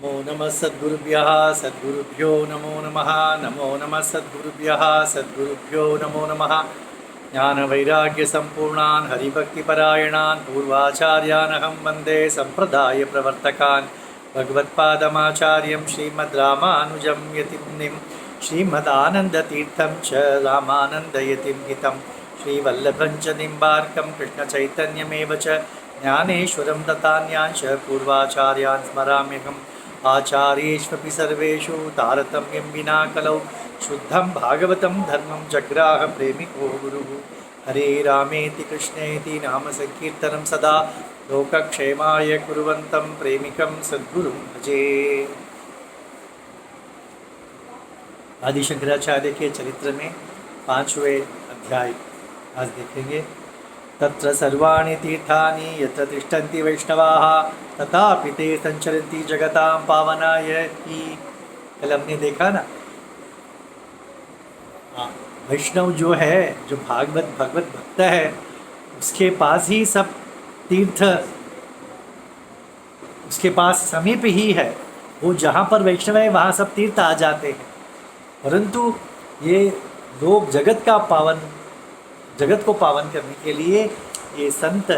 नमो नमः सद्गुरुभ्यः सद्गुरुभ्यो नमो नमः। नमो नमः सद्गुरुभ्यः सद्गुरुभ्यो नमो नमः। ज्ञानवैराग्यसम्पूर्णान् हरिभक्तिपरायणान् पूर्वाचार्यानहं वन्दे सम्प्रदायप्रवर्तकान् भगवत्पादमाचार्यं श्रीमद्रामानुजं यतिमुनिं श्रीमदानन्दतीर्थं च रामानन्दयतिं हितं श्रीवल्लभं च निम्बार्कं कृष्णचैतन्यमेव च ज्ञानेश्वरं तथान्यांश पूर्वाचार्यान् स्मराम्यहम् आचार्येष्वपि सर्वेषु तारतम्यं विना कलौ शुद्धं भागवतं धर्मं जग्राह प्रेमिको गुरुः। हरे रामेति कृष्णेति नाम संकीर्तनं सदा लोकक्षेमाय कुर्वन्तं प्रेमिकं सद्गुरुं भजे। आदि शंकराचार्य के चरित्र में 5वें अध्याय आज देखेंगे। तत्र सर्वाणि तीर्थानि यत्र तिष्ठन्ति वैष्णवाः तथापि ते संचरन्ति जगतां पावनाय ही। कल हमने देखा ना, वैष्णव जो है, जो भगवत भक्त है, उसके पास ही सब तीर्थ, उसके पास समीप ही है। वो जहाँ पर वैष्णव है वहाँ सब तीर्थ आ जाते हैं। परंतु ये लोग जगत को पावन करने के लिए ये संत,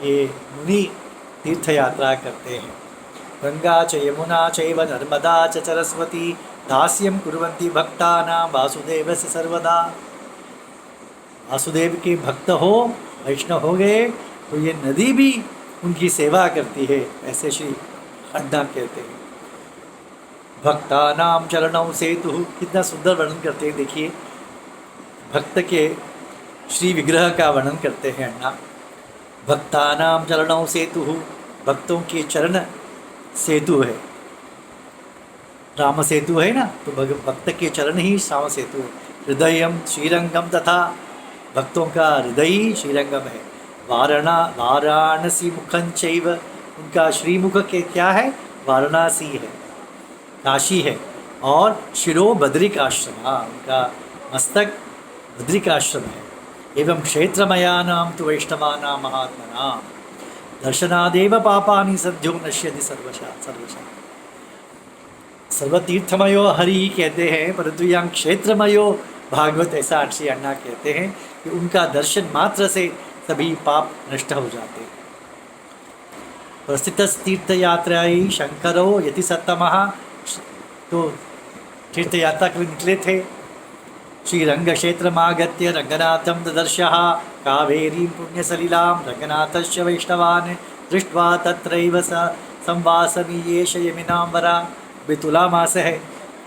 ये मुनि तीर्थ यात्रा करते हैं। गंगा च यमुना चैव नर्मदा च सरस्वती दास्यं कुर्वन्ति भक्तानां वासुदेवस्य सर्वदा। वासुदेव के भक्त हो, वैष्णव हो गए तो ये नदी भी उनकी सेवा करती है, ऐसे श्री अड्डा कहते हैं। भक्तानां चरणौ सेतु, कितना सुंदर वर्णन करते हैं। देखिए, भक्त के श्री विग्रह का वर्णन करते हैं अण्णा। भक्तानां चरणौ सेतु, भक्तों के चरण सेतु है। राम सेतु है ना, तो भक्त के चरण ही राम सेतु है। हृदयम श्रीरंगम, तथा भक्तों का हृदय ही श्रीरंगम है। वाराणसी मुखं चैव, उनका श्रीमुख के क्या है? वाराणसी है, काशी है। और शिरो बद्रिक आश्रम, उनका मस्तक बद्रिक आश्रम है। एवं क्षेत्रमयानां तु वैष्णवानां महात्मनां दर्शनादेव पापानि सद्यो नश्यति सर्वशः। सर्वतीर्थमयो हरि कहते हैं, परंतु यहाँ क्षेत्रमयो भागवत, ऐसा श्री अण्णा कहते हैं कि उनका दर्शन मात्र से सभी पाप नष्ट हो जाते हैं। प्रस्थित तीर्थ यात्राई शंकरो यति सत्तमः, तो तीर्थ यात्रा के लिए निकले थे। श्रीरंग क्षेत्रमागत्य रंगनाथं ददर्शः, कावेरीं पुण्यसलिलां रंगनाथस्य वैष्णवान् दृष्ट्वा तत्रैव संवासमीयेष यमिनाम्बरा। वे तुला मास है,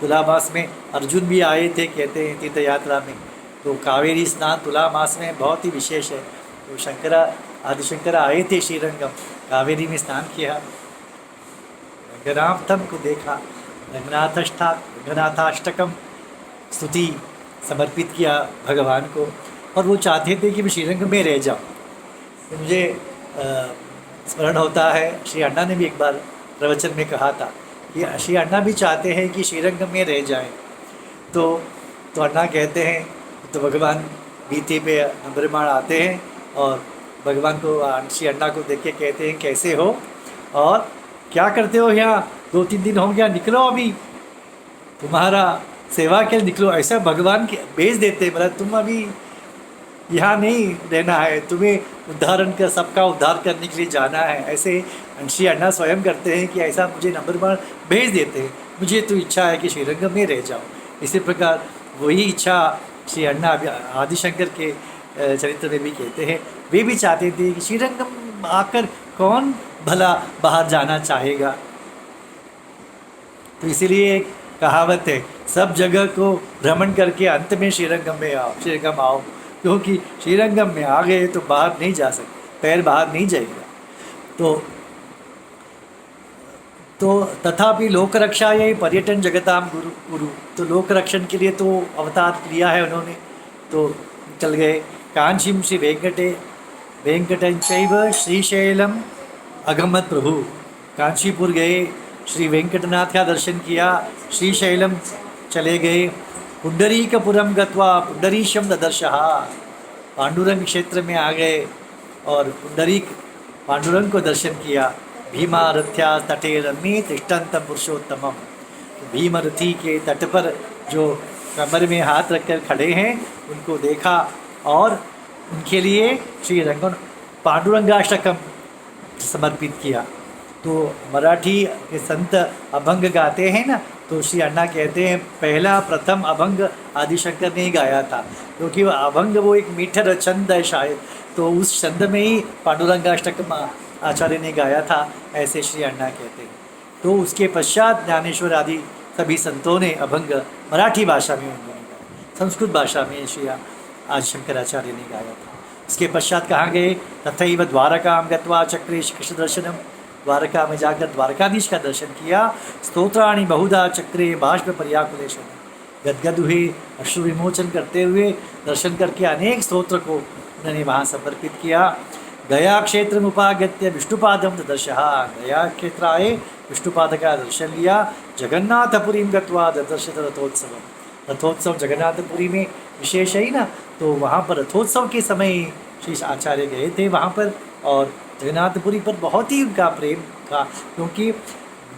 तुला मास में अर्जुन भी आए थे, कहते हैं तीर्थ यात्रा में। तो कावेरी स्नान तुला मास में बहुत ही विशेष है। तो आदिशंकर आए थे श्रीरंगम, कावेरी में स्नान किया, रंगनाथम को देखा, रंगनाथाष्टकम स्तुति समर्पित किया भगवान को। और वो चाहते थे कि मैं श्रीरंग में रह जाऊँ। तो मुझे स्मरण होता है, श्री अण्णा ने भी एक बार प्रवचन में कहा था कि श्री अण्णा भी चाहते हैं कि श्रीरंग में रह जाएं। तो अण्णा कहते हैं, तो भगवान बीते पे नंबरमाण आते हैं और भगवान को, श्री अण्णा को देख के कहते हैं, कैसे हो और क्या करते हो यहाँ? 2-3 दिन हो गया, निकलो अभी, तुम्हारा सेवा के लिए निकलो। ऐसा भगवान के भेज देते, मतलब तुम अभी यहाँ नहीं रहना है, तुम्हें उद्धारण कर, सबका उद्धार करने के लिए जाना है। ऐसे श्री अण्णा स्वयं करते हैं कि ऐसा मुझे नंबर भेज देते हैं, मुझे तो इच्छा है कि श्रीरंग में रह जाओ। इसी प्रकार वही इच्छा श्री अण्णा आदिशंकर के चरित्र में भी कहते हैं। वे भी चाहते थे कि श्रीरंगम आकर कौन भला बाहर जाना चाहेगा। तो इसीलिए कहावत है, सब जगह को भ्रमण करके अंत में श्रीरंगम में आओ, श्रीरंगम आओ, क्योंकि श्रीरंगम में आ गए तो बाहर नहीं जा सकते, पैर बाहर नहीं जाएगा। तो तथापि लोक रक्षा यही पर्यटन जगताम गुरु, तो लोक रक्षण के लिए तो अवतार लिया है उन्होंने, तो चल गए। कांचीम श्री वेंकटचैव श्रीशैलम अगमत प्रभु, कांचीपुर गए, श्री वेंकटनाथ का दर्शन किया, श्रीशैलम चले गए। पुंडरीकपुरम गत्वा पुंडरीशम ददर्शः, पांडुरंग क्षेत्र में आ गए और पांडुरंग को दर्शन किया। भीमारथ्या तटे रम्ये तिष्ठन्तं पुरुषोत्तमम। भीमरथी के तट पर जो कमर में हाथ रखकर खड़े हैं उनको देखा और उनके लिए श्री रंगन पांडुरंगाष्टकम समर्पित किया। तो मराठी के संत अभंग गाते हैं ना, तो श्री अण्णा कहते हैं पहला प्रथम अभंग आदिशंकर ने ही गाया था, क्योंकि वो अभंग वो एक मीठर छंद है शायद, तो उस छंद में ही पांडुरंगाष्टकम आचार्य ने गाया था, ऐसे श्री अण्णा कहते हैं। तो उसके पश्चात ज्ञानेश्वर आदि सभी संतों ने अभंग मराठी भाषा में उन्होंने गाया, संस्कृत भाषा में श्री आदि शंकराचार्य ने गाया था। इसके पश्चात कहाँ गए? तथैव द्वारकां गत्वा चक्रे कृष्ण दर्शनम, द्वारका में जाकर द्वारकाधीश का दर्शन किया। स्तोत्राणि बहुधा चक्रे बाष्प पर्याकुलेशन, गदगद हुए, अश्रु विमोचन करते हुए दर्शन करके अनेक स्तोत्र को उन्होंने वहाँ समर्पित किया। गया क्षेत्र उपागत्य विष्णुपादम ददर्शः, गया क्षेत्र आए, विष्णुपाद का दर्शन लिया। जगन्नाथपुरीं गत्वा ददर्श रथोत्सव, रथोत्सव जगन्नाथपुरी में विशेष है ही ना, तो वहाँ पर रथोत्सव के समय श्री आचार्य गए थे वहाँ पर, और जगन्नाथपुरी पर बहुत ही उनका प्रेम था, क्योंकि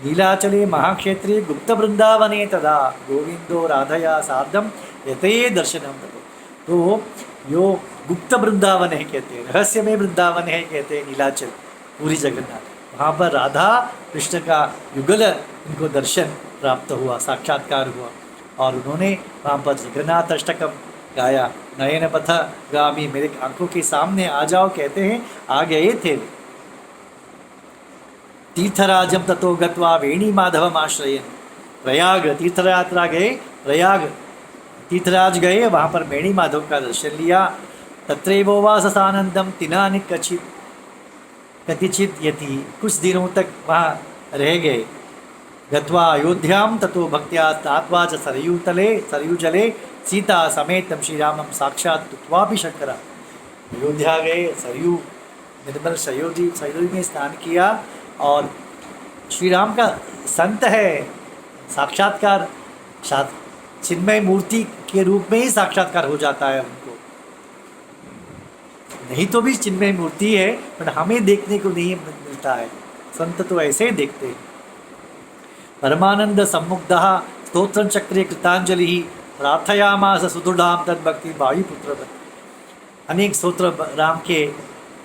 नीलाचले महाक्षेत्रे गुप्त वृंदावने तदा गोविंदो राधया सार्धम यते दर्शनम ततो। तो यो गुप्त वृंदावन है कहते हैं, रहस्यमय वृंदावन है कहते हैं नीलाचल, पूरी जगन्नाथ, वहाँ पर राधा कृष्ण का युगल उनको दर्शन प्राप्त हुआ, साक्षात्कार हुआ, और उन्होंने वहाँ पर जगन्नाथ अष्टकम गाया। नयन पथ गामी, मेरे आंखों के सामने आ जाओ कहते हैं, आ गए थे। तीर्थराजम ततो गत्वा वेणी माधवम आश्रयन, प्रयाग तीर्थयात्रा गए, प्रयाग तीर्थराज गए, वहाँ पर वेणी माधव का दर्शन लिया। तत्रैवोवास सानंदम तिनानि कतिचित यति, कुछ दिनों तक वहाँ रह गए। गत्वा अयोध्याम ततो भक्त्या तात्वा च सरयूतले सरयूजले सीता समेतम श्रीरामम साक्षात तुत्वापि शंकरा। अयोध्या गए, सरयू निर्मल सरयू में स्नान किया, और श्री राम का संत है, साक्षात्कार चिन्मय मूर्ति के रूप में ही साक्षात्कार हो जाता है उनको, नहीं तो भी चिन्मय मूर्ति है, पर हमें देखने को नहीं मिलता है, संत तो ऐसे ही देखते हैं। परमानंद सम्मुग्धः स्तोत्रं चक्रे कृतांजलि प्रार्थयामास सुदृढ़ाम तद्भक्ति वायुपुत्र। अनेक स्तोत्र राम के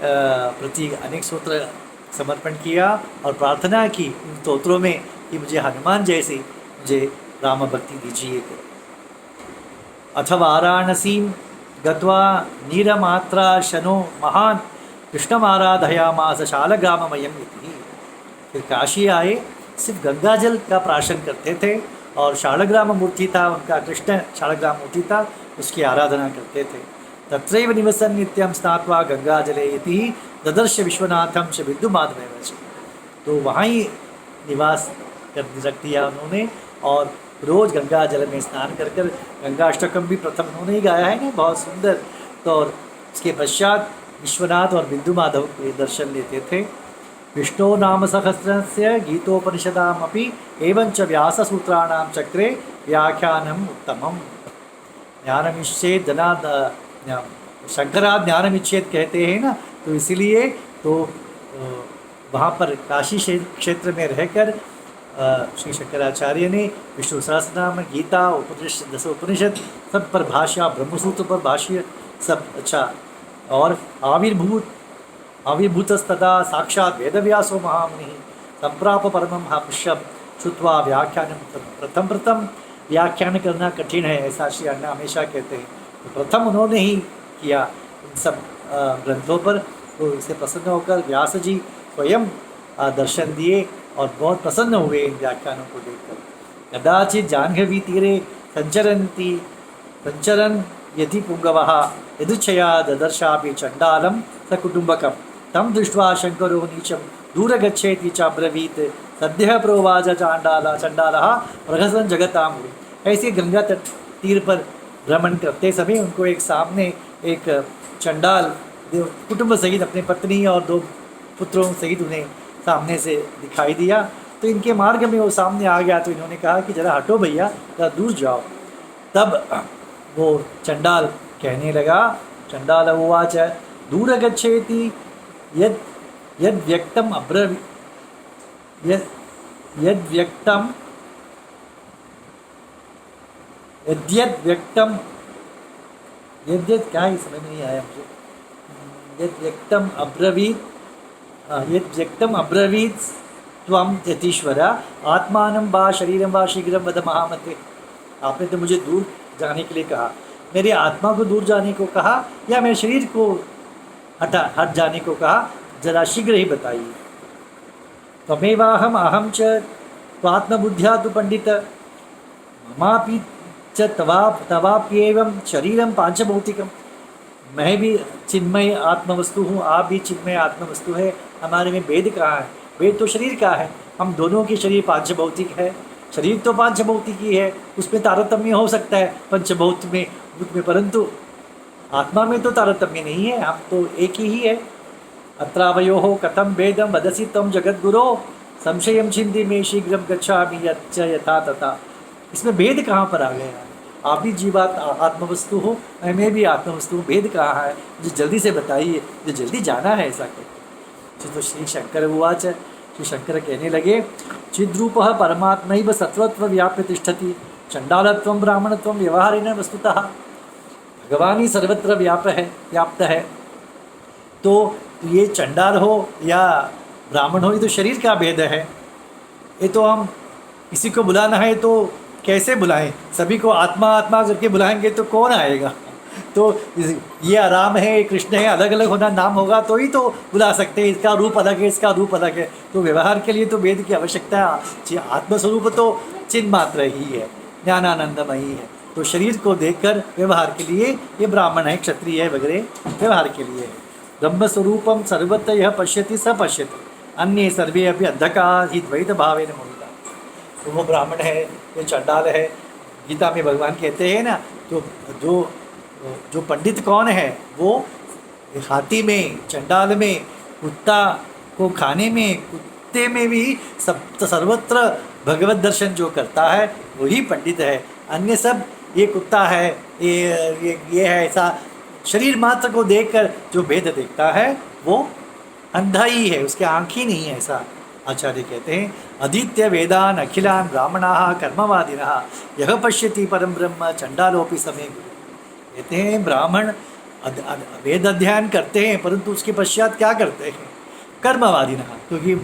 प्रति अनेक स्तोत्र समर्पण किया और प्रार्थना की उन स्तोत्रों में कि मुझे हनुमान जैसी मुझे राम भक्ति दीजिए। अथवा वाराणसीं गत्वा नीरमात्रा शनो महान कृष्णमाराधयामास शालग्राममयम् इति। फिर काशी आए, सिर्फ गंगा जल का प्राशन करते थे, और शालग्राम मूर्ति था उनका, कृष्ण शालग्राम मूर्ति था, उसकी आराधना करते थे। तत्रैव निवसन नित्यं स्नात्वा गंगा जले इति ददर्श विश्वनाथम च बिंदु माधवेन च। तो वहाँ ही निवास कर रख दिया उन्होंने, और रोज गंगा जल में स्नान कर कर, गंगा अष्टकम भी प्रथम उन्होंने ही गाया है ना, बहुत सुंदर। तो और उसके पश्चात विश्वनाथ और बिंदु माधव के दर्शन लेते थे। विष्णु नाम सहस्रस्य गीतोपनिषदामपि एवंच व्याससूत्राणां चक्रे व्याख्यानम उत्तमम। ज्ञानमिच्छेद शंकरा ज्ञानमिच्छेद कहते हैं ना, तो इसीलिए तो वहाँ पर काशी क्षेत्र में रहकर श्री शंकराचार्य ने विष्णु सहस्रनाम, गीता, उपनिषद, 10 उपनिषद सब पर भाष्य, ब्रह्मसूत्र पर भाष्य सब अच्छा, और आविर्भूतस्तदा साक्षात वेदव्यासो महामुनि संप्राप परमं पुष्यम श्रुत्वा व्याख्यान। प्रथम व्याख्यान करना कठिन है, ऐसा श्री अण्णा हमेशा कहते हैं। तो प्रथम उन्होंने ही किया इन सब ग्रंथों पर, तो इससे प्रसन्न होकर व्यास जी स्वयं दर्शन दिए और बहुत प्रसन्न हुए इन व्याख्यानों को देखकर। कदाचित जाह्नवी तीरे संचरन यदि पुंगवः यदुच्छया ददर्शापि चंडालम सकुटुंबकम तम दृष्ट्वा शंकरो नीचम दूर गच्छेति च अब्रवीत सद्यः प्रोवाच चंडालः प्रहसन जगताम। ऐसे गंगा तट तीर पर भ्रमण करते समय उनको एक सामने एक चंडाल कुटुंब सहित अपने पत्नी और 2 पुत्रों सहित उन्हें सामने से दिखाई दिया। तो इनके मार्ग में वो सामने आ गया, तो इन्होंने कहा कि जरा हटो भैया, जरा दूर जाओ। तब वो चंडाल कहने लगा, चंडाल उवाच दूर गच्छेति यद व्यक्तम यद व्यक्तम यद्यद व्यक्तम यद्यद क्या है समझ नहीं आया मुझे। यद व्यक्तम अब्रवीत यद व्यक्तम अब्रवीत त्वम यतीश्वर आत्मानं वा शरीरं वा शीघ्रं वद महामते। आपने तो मुझे दूर जाने के लिए कहा, मेरी आत्मा को दूर जाने को कहा या मेरे शरीर को हट जाने को कहा, जरा शीघ्र ही बताइए। त्वमेवाहम अहम च त्वात्मबुद्ध्या तु पंडित ममापि च तवाप्येवं शरीरम पांचभौतिकम। मैं भी चिन्मय आत्मवस्तु हूँ, आप भी चिन्मय आत्मवस्तु है। हमारे में भेद कहाँ है? भेद तो शरीर का है। हम दोनों के शरीर पांचभौतिक है। शरीर तो पांचभौतिक ही है, उसमें तारतम्य हो सकता है पंचभौत में, परंतु आत्मा में तो तारतम्य नहीं है, हम तो एक ही है। अत्रावयोः कथम भेदम वदसि तम जगद्गुरो संशयम छिंदी में शीघ्रम गच्छामि यच्च यथा तथा। इसमें भेद कहाँ पर आ गया? आप भी जीवात आत्मवस्तु हो, मैं भी आत्मवस्तु हूँ, भेद कहाँ है? मुझे जल्दी से बताइए, मुझे जल्दी जाना है ऐसा कहते। तो श्री शंकर उवाच, श्री शंकर कहने लगे, चिद्रूपः परमात्मैव सत्वत्व व्याप्य तिष्ठति चंडालत्वं ब्राह्मणत्वं व्यवहारेण वस्तुतः। भगवान ही सर्वत्र व्याप्त है। तो ये चंडाल हो या ब्राह्मण हो, ये तो शरीर का भेद है। ये तो हम किसी को बुलाना है तो कैसे बुलाएं? सभी को आत्मा आत्मा करके बुलाएंगे तो कौन आएगा? तो ये आराम है, कृष्ण है, अलग अलग होना नाम होगा तो ही तो बुला सकते हैं। इसका रूप अलग है, इसका रूप अलग है, तो व्यवहार के लिए तो वेद की आवश्यकता है। आत्मस्वरूप तो चिन्ह मात्र ही है, ज्ञानानंदमयी है। तो शरीर को देखकर व्यवहार के लिए ये ब्राह्मण है, क्षत्रिय है वगैरह व्यवहार के लिए है। ब्रह्मस्वरूपम सर्वत्र यह पश्यति स पश्यति अन्ये सर्वे अभी अंधकार ही द्वैत भावेन मोहिता। तो वो ब्राह्मण है, ये चंडाल है। गीता में भगवान कहते हैं ना, तो जो पंडित कौन है? वो हाथी में, चंडाल में, कुत्ता को खाने में, कुत्ते में भी सब सर्वत्र भगवत दर्शन जो करता है वही पंडित है। अन्य सब ये कुत्ता है, ये है, ऐसा शरीर मात्र को देखकर जो भेद देखता है वो अंधा ही है, उसके आँख ही नहीं है, ऐसा आचार्य कहते हैं। अदित्य वेदान अखिलान ब्राह्मणाः कर्मवादिनः यह पश्यति परम ब्रह्म चंडालोपि समय गुरु। कहते हैं ब्राह्मण वेद अध्ययन करते हैं, परंतु उसके पश्चात क्या करते हैं? कर्मवादिनः। क्योंकि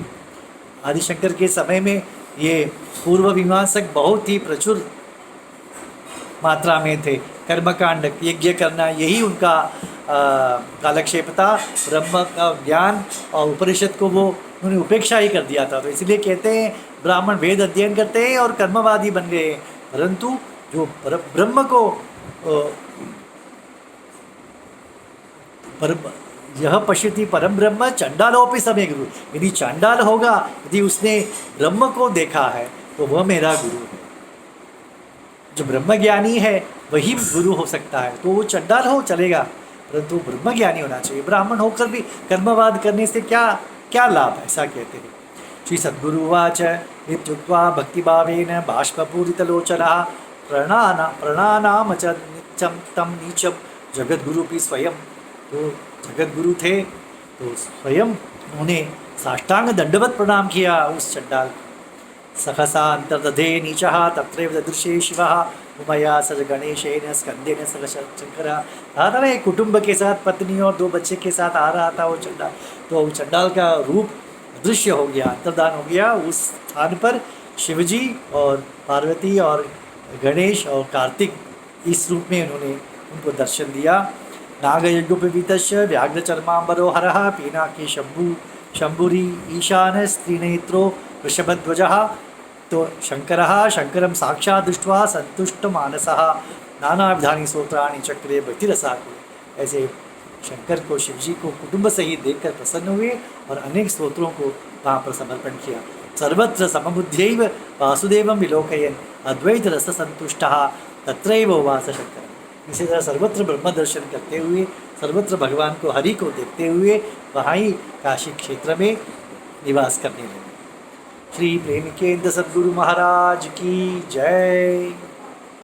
आदिशंकर के समय में ये पूर्व मीमांसक बहुत ही प्रचुर मात्रा में थे। कर्मकांड, यज्ञ करना, यही उनका कालक्षेप था। ब्रह्म का ज्ञान और उपनिषद को वो उन्होंने उपेक्षा ही कर दिया था। तो इसलिए कहते हैं ब्राह्मण वेद अध्ययन करते हैं और कर्मवादी बन गए, परंतु जो ब्रह्म को यह पश्यति परम ब्रह्म चंडालोपि समय गुरु। यदि चांडाल होगा, यदि उसने ब्रह्म को देखा है तो वह मेरा गुरु है। जो ब्रह्मज्ञानी है वही गुरु हो सकता है। तो वो चंडाल हो चलेगा, परंतु ब्रह्मज्ञानी होना चाहिए। ब्राह्मण होकर भी कर्मवाद करने से क्या लाभ? ऐसा कहते हैं। श्री सद्गुरुवाच इत्युक्त्वा भक्तिभावेन बाष्पपूरितलोचनः प्रणानाम च नित्यं तं नीचं जगद्गुरुपि स्वयं। तो जगद्गुरु थे तो स्वयं उन्होंने साष्टांग दंडवत प्रणाम किया उस चंडाल को। सहसा अंतर्दधे नीचः तत्रैव ददृशे शिवः उमया सज गणेशेन स्कंदेन सह शंकरा। था ना, एक कुटुंब के साथ, पत्नी और 2 बच्चे के साथ आ रहा था वो चंडाल। तो चंडाल का रूप दृश्य हो गया, अंतर्धान हो गया। उस स्थान पर शिवजी और पार्वती और गणेश और कार्तिक इस रूप में उन्होंने उनको दर्शन दिया। नागयज्ञोपवीतस्य व्याघ्रचर्मांबरो हरः पीनाकी शंभुरी ईशान स्त्रीनेत्रो वृषभध्वजः। तो शंकरं साक्षात् दृष्ट्वा संतुष्टमानसः नानाविधानि स्तोत्राणि चक्रे भक्तिरसाकुले। ऐसे शंकर को, शिवजी को कुटुंब सहित देखकर प्रसन्न हुए और अनेक स्तोत्रों को वहाँ पर समर्पण किया। सर्वत्र समबुद्ध्यैव वासुदेवं विलोकयन् अद्वैत रस संतुष्टः तत्रैव उवास शंकर। इसी तरह सर्वत्र ब्रह्म दर्शन करते हुए, सर्वत्र भगवान को, हरि को देखते हुए वहाँ ही काशी क्षेत्र में निवास करने लगे। श्री प्रेमिकेंद्र सद्गुरु महाराज की जय।